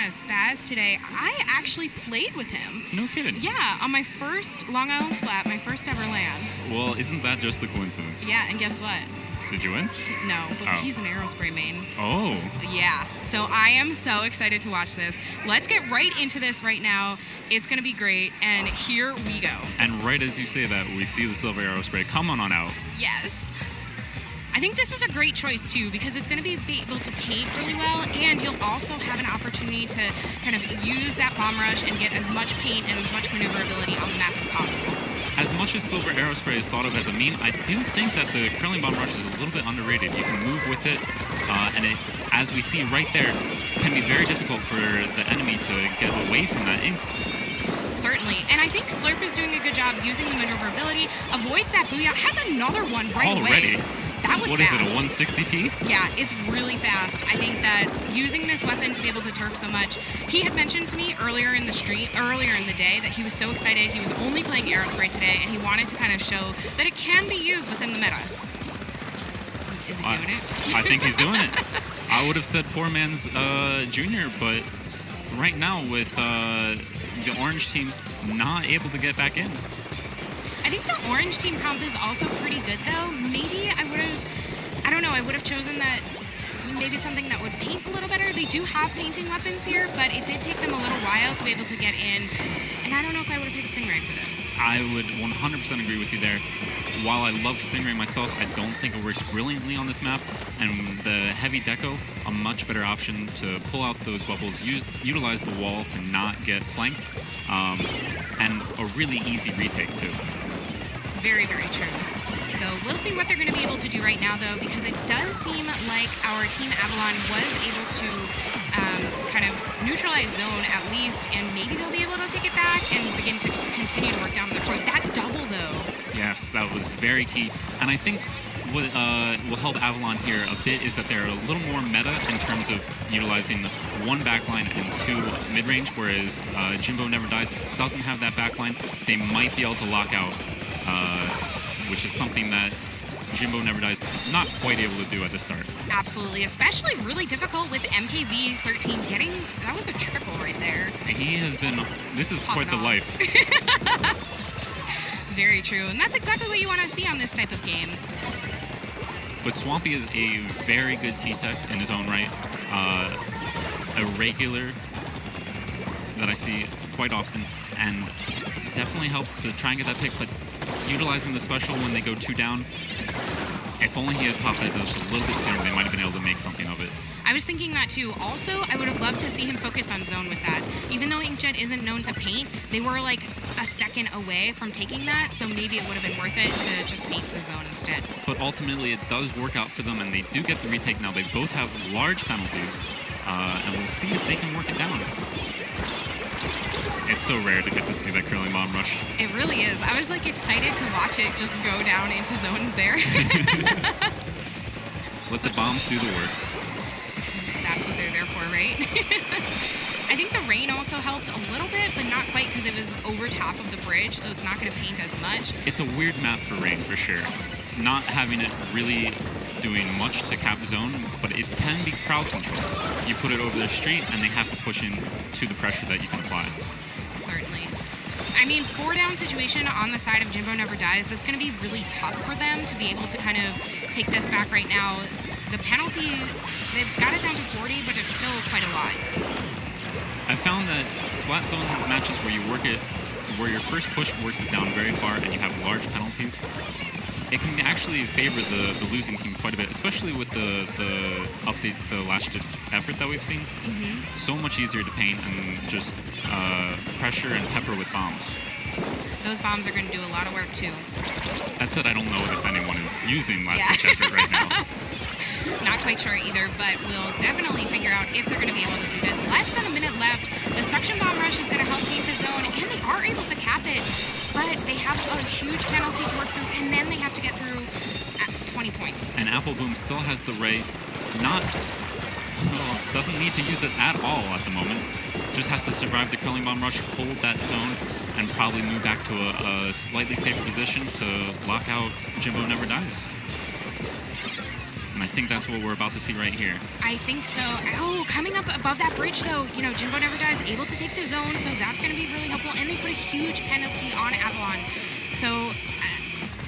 as Spaz today. I actually played with him. No kidding. Yeah, on my first Long Island Splat, my first ever LAN. Well, isn't that just a coincidence? Yeah, and guess what? Did you win? No, but he's an Aerospray main. Oh. Yeah, so I am so excited to watch this. Let's get right into this right now. It's going to be great, and here we go. And right as you say that, we see the silver Aerospray. Come on out. Yes. I think this is a great choice, too, because it's going to be able to paint really well, and you'll also have an opportunity to kind of use that bomb rush and get as much paint and as much maneuverability on the map as possible. As much as silver Aerospray is thought of as a meme, I do think that the curling bomb rush is a little bit underrated. You can move with it, and it, as we see right there, can be very difficult for the enemy to get away from that ink. Certainly, and I think Slurp is doing a good job using the maneuverability, avoids that booyah, has another one right Already? away. That was What fast. is it, a 160p? Yeah, it's really fast. I think that using this weapon to be able to turf so much, he had mentioned to me earlier in the day that he was so excited. He was only playing Aerospray today, and he wanted to kind of show that it can be used within the meta. Is he doing it? I think he's doing it. I would have said poor man's junior, but right now with the orange team not able to get back in. I think the orange team comp is also pretty good, though. Maybe I would have chosen that, maybe something that would paint a little better. They do have painting weapons here, but it did take them a little while to be able to get in, and I don't know if I would have picked Stingray for this. I would 100% agree with you there. While I love Stingray myself, I don't think it works brilliantly on this map, and the heavy deco, a much better option to pull out those bubbles, utilize the wall to not get flanked, and a really easy retake too. Very, very true. So we'll see what they're going to be able to do right now, though, because it does seem like our team Avylon was able to kind of neutralize zone at least, and maybe they'll be able to take it back and begin to continue to work down the point. That double, though. Yes, that was very key. And I think what will help Avylon here a bit is that they're a little more meta in terms of utilizing one backline and two mid-range, whereas Jimbo Never Dies doesn't have that backline. They might be able to lock out, which is something that Jimbo Never Dies not quite able to do at the start. Absolutely, especially really difficult with MKV13 getting, that was a triple right there. He has been, this is quite the life. Very true, and that's exactly what you want to see on this type of game. But Swampy is a very good T-Tech in his own right. A regular that I see quite often, and definitely helps to try and get that pick, but utilizing the special when they go 2 down, if only he had popped that just a little bit sooner, they might have been able to make something of it. I was thinking that too. Also, I would have loved to see him focus on zone with that. Even though Inkjet isn't known to paint, they were like a second away from taking that, so maybe it would have been worth it to just paint the zone instead. But ultimately, it does work out for them, and they do get the retake now. They both have large penalties, and we'll see if they can work it down. It's so rare to get to see that curling bomb rush. It really is. I was like excited to watch it just go down into zones there. Let the bombs do the work. That's what they're there for, right? I think the rain also helped a little bit, but not quite because it was over top of the bridge, so it's not going to paint as much. It's a weird map for rain, for sure. Not having it really doing much to cap zone, but it can be crowd control. You put it over their street, and they have to push in to the pressure that you can apply. Certainly. I mean, 4-down situation on the side of Jimbo Never Dies, that's going to be really tough for them to be able to kind of take this back right now. The penalty, they've got it down to 40, but it's still quite a lot. I found that splat zone matches where you work it, where your first push works it down very far and you have large penalties, it can actually favor the losing team quite a bit, especially with the updates to the last ditch effort that we've seen. So much easier to paint and just pressure and pepper with bombs. Those bombs are going to do a lot of work too. That said, I don't know if anyone is using last ditch effort right now. Not quite sure either, but we'll definitely figure out if they're going to be able to do this. Less than a minute left. The suction bomb rush is going to help paint the zone, and they are able to cap it, but they have a huge penalty to work through, and then they have to get through at 20 points. And Apple Boom still has the ray. Doesn't need to use it at all at the moment. Just has to survive the curling bomb rush, hold that zone, and probably move back to a slightly safer position to lock out Jimbo Never Dies. And I think that's what we're about to see right here. I think so. Oh, coming up above that bridge, though, Jimbo Never Dies able to take the zone, so that's going to be really helpful. And they put a huge penalty on Avylon. So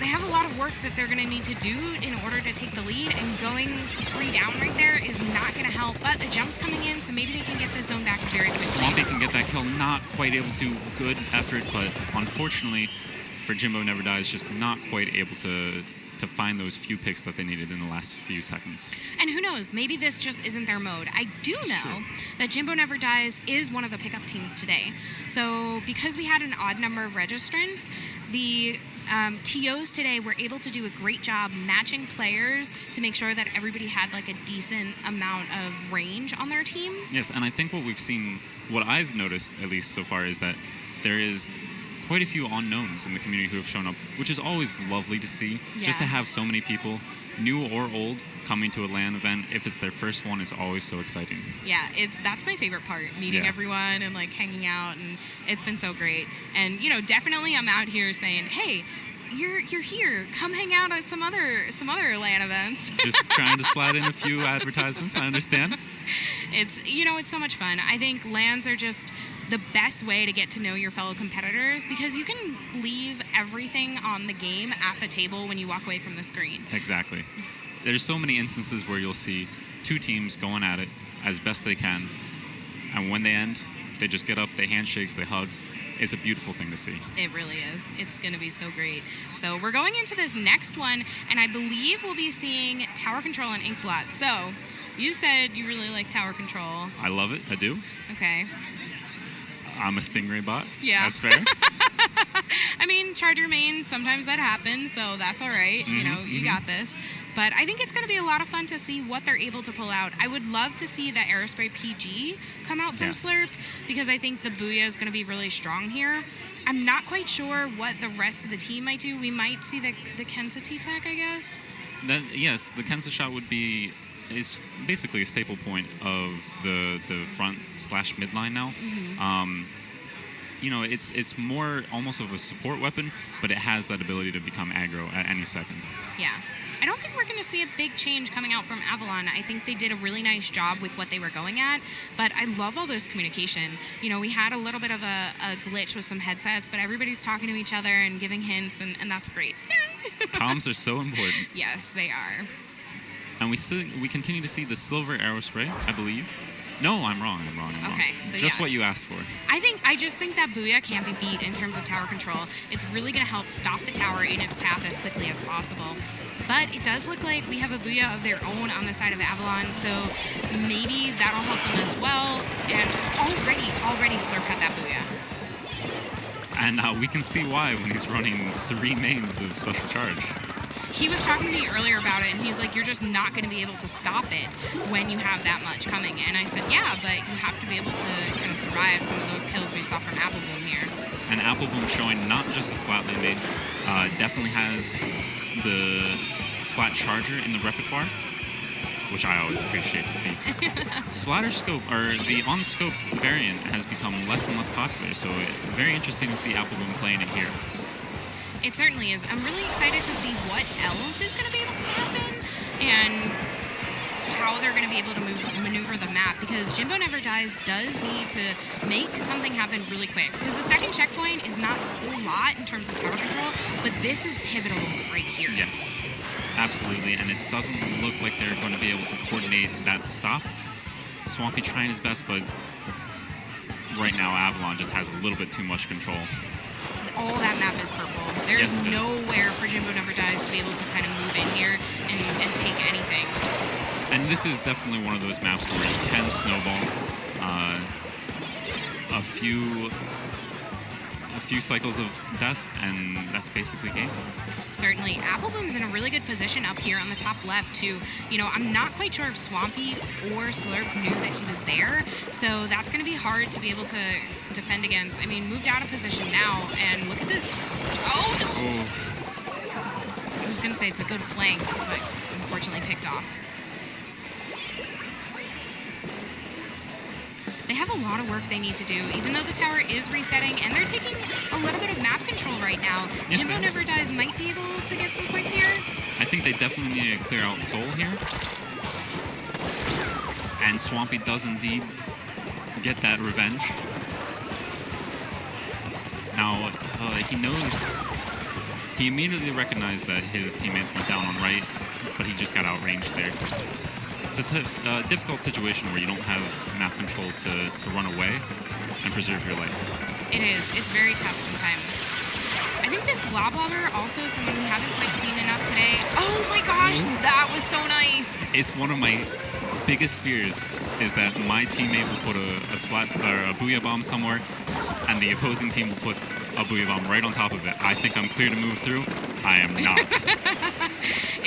they have a lot of work that they're going to need to do in order to take the lead, and going 3 down right there is not going to help. But the jump's coming in, so maybe they can get this zone back very quickly. Swampy can get that kill, not quite able to. Good effort, but unfortunately for Jimbo Never Dies, just not quite able to find those few picks that they needed in the last few seconds. And who knows, maybe this just isn't their mode. I do know that Jimbo Never Dies is one of the pickup teams today. So because we had an odd number of registrants, the TOs today were able to do a great job matching players to make sure that everybody had like a decent amount of range on their teams. Yes, and I think what we've seen, what I've noticed at least so far, is that there is quite a few unknowns in the community who have shown up, which is always lovely to see. Yeah. Just to have so many people, new or old, coming to a LAN event, if it's their first one, is always so exciting. Yeah, that's my favorite part, meeting everyone and like hanging out, and it's been so great. And definitely I'm out here saying, hey, you're here, come hang out at some other LAN events. Just trying to slide in a few advertisements, I understand. It's it's so much fun. I think LANs are just the best way to get to know your fellow competitors, because you can leave everything on the game at the table when you walk away from the screen. Exactly. There's so many instances where you'll see 2 teams going at it as best they can, and when they end, they just get up, they handshakes, they hug. It's a beautiful thing to see. It really is. It's going to be so great. So we're going into this next one, and I believe we'll be seeing Tower Control and Inkblot. So you said you really like Tower Control. I love it. I do. Okay. I'm a Stingray bot. Yeah. That's fair. I mean, Charger main, sometimes that happens, so that's all right. You got this. But I think it's going to be a lot of fun to see what they're able to pull out. I would love to see the Aerospray PG come out from Slurp, because I think the Booyah is going to be really strong here. I'm not quite sure what the rest of the team might do. We might see the Kensa T-Tac, I guess. Yes, the Kensa shot is basically a staple point of the front / mid line now. It's more almost of a support weapon, but it has that ability to become aggro at any second. Yeah. I don't think we're going to see a big change coming out from Avylon. I think they did a really nice job with what they were going at, but I love all this communication. We had a little bit of a glitch with some headsets, but everybody's talking to each other and giving hints, and that's great. Comms are so important. Yes, they are. And we continue to see the silver Aerospray, I believe. No, I'm wrong. Okay, so just what you asked for. I just think that Booyah can't be beat in terms of tower control. It's really going to help stop the tower in its path as quickly as possible. But it does look like we have a Booyah of their own on the side of Avylon, so maybe that'll help them as well. And already Slurp had that Booyah. And we can see why when he's running 3 mains of Special Charge. He was talking to me earlier about it, and he's like, you're just not going to be able to stop it when you have that much coming. And I said, yeah, but you have to be able to kind of survive some of those kills we saw from Appleboom here. And Appleboom showing not just a Splat lane made, definitely has the Splat Charger in the repertoire, which I always appreciate to see. Splatter Scope, or the on-scope variant, has become less and less popular, so very interesting to see Appleboom playing it here. It certainly is. I'm really excited to see what else is going to be able to happen and how they're going to be able to maneuver the map, because Jimbo Never Dies does need to make something happen really quick, because the second checkpoint is not a whole lot in terms of tower control, but this is pivotal right here. Yes, absolutely, and it doesn't look like they're going to be able to coordinate that stop. Swampy trying his best, but right now Avylon just has a little bit too much control. All that map is purple. There's nowhere for Jimbo Never Dies to be able to kind of move in here and take anything. And this is definitely one of those maps where you can snowball a few cycles of death, and that's basically game. Certainly. Appleboom's in a really good position up here on the top left, too. I'm not quite sure if Swampy or Slurp knew that he was there, so that's going to be hard to be able to defend against. I mean, moved out of position now, and look at this. Oh, no! I was going to say it's a good flank, but unfortunately picked off. They have a lot of work they need to do, even though the tower is resetting, and they're taking a little bit of map control right now. Yes, Jimbo Never Dies might be able to get some points here. I think they definitely need to clear out Soul here. And Swampy does indeed get that revenge. Now, he immediately recognized that his teammates went down on right, but he just got outranged there. It's a difficult situation where you don't have map control to run away and preserve your life. It is. It's very tough sometimes. I think this Blob Blobber also is something we haven't quite seen enough today. Oh my gosh, that was so nice. It's one of my biggest fears is that my teammate will put a splat or a Booyah Bomb somewhere, and the opposing team will put a Booyah Bomb right on top of it. I think I'm clear to move through. I am not.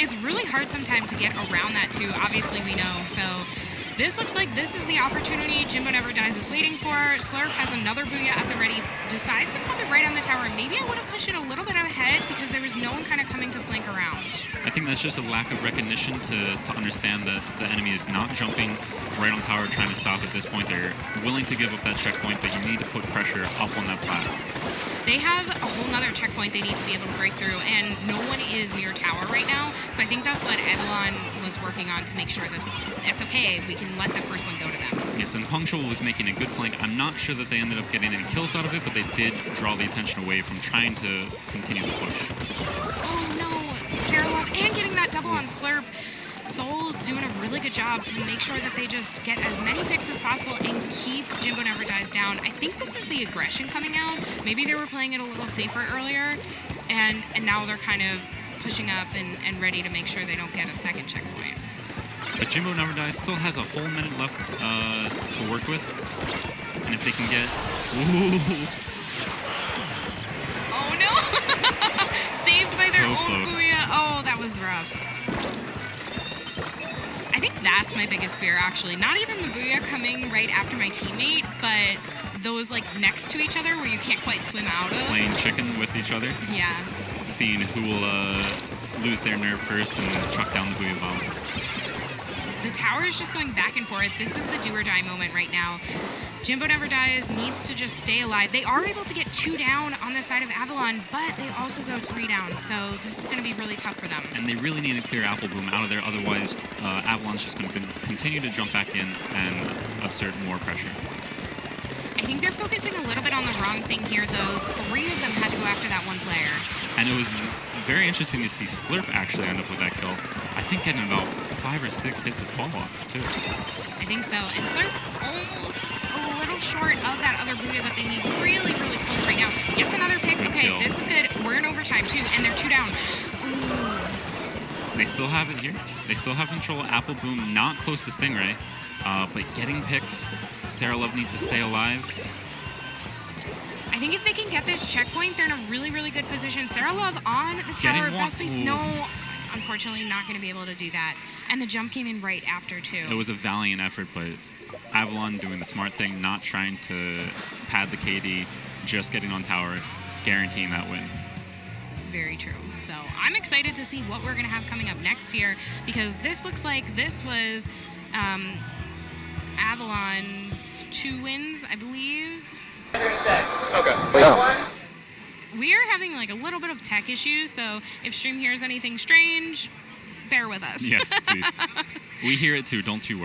It's really hard sometimes to get around that too. Obviously, we know. So this looks like this is the opportunity Jimbo Never Dies is waiting for. Slurp has another Booyah at the ready. Decides to pop it right on the tower. Maybe I would have pushed it a little bit ahead because there was no one kind of coming to flank around. I think that's just a lack of recognition to understand that the enemy is not jumping right on tower trying to stop at this point. They're willing to give up that checkpoint, but you need to put pressure up on that plat. They have a whole nother checkpoint they need to be able to break through, and no one is near tower right now. So I think that's what Avylon was working on to make sure that it's okay. We can let the first one go to them. Yes, and Punctual was making a good flank. I'm not sure that they ended up getting any kills out of it, but they did draw the attention away from trying to continue the push. Oh no, Sarah Love, and getting that double on Slurp. Soul doing a really good job to make sure that they just get as many picks as possible and keep Jimbo Never Dies down. I think this is the aggression coming out. Maybe they were playing it a little safer earlier, and now they're kind of pushing up and ready to make sure they don't get a second checkpoint. But Jimbo Never Dies still has a whole minute left to work with, and if they can get... Ooh. Oh no! Saved by their So own close. Booyah. Oh, that was rough. I think that's my biggest fear, actually. Not even the Booyah coming right after my teammate, but those like next to each other where you can't quite swim out of. Playing chicken with each other, Yeah. seeing who will lose their nerve first and chuck down the Booyah Bomb. The tower is just going back and forth. This is the do or die moment right now. Jimbo Never Dies needs to just stay alive. They are able to get 2 down on the side of Avylon, but they also go 3 down, so this is going to be really tough for them. And they really need to clear Apple Boom out of there, otherwise Avalon's just going to continue to jump back in and assert more pressure. I think they're focusing a little bit on the wrong thing here, though. 3 of them had to go after that one player. And it was very interesting to see Slurp actually end up with that kill. I think getting about 5 or 6 hits of fall off, too. I think so. And Slurp almost a little short of that other Booyah that they need really, really close right now. Gets another pick. Good Okay, kill. this is good. We're in overtime, too, and they're 2 down. Ooh. They still have it here. They still have control. Apple Boom not close to Stingray, but getting picks. Sarah Love needs to stay alive. I think if they can get this checkpoint, they're in a really, really good position. Sarah Love on the tower Getting at best base. one. No, unfortunately, not going to be able to do that. And the jump came in right after, too. It was a valiant effort, but Avylon doing the smart thing, not trying to pad the KD, just getting on tower, guaranteeing that win. Very true. So I'm excited to see what we're going to have coming up next year, because this looks like this was Avalon's 2 wins, I believe. Okay. We are having like a little bit of tech issues, so if stream hears anything strange, bear with us. Yes, please. We hear it too, don't you worry.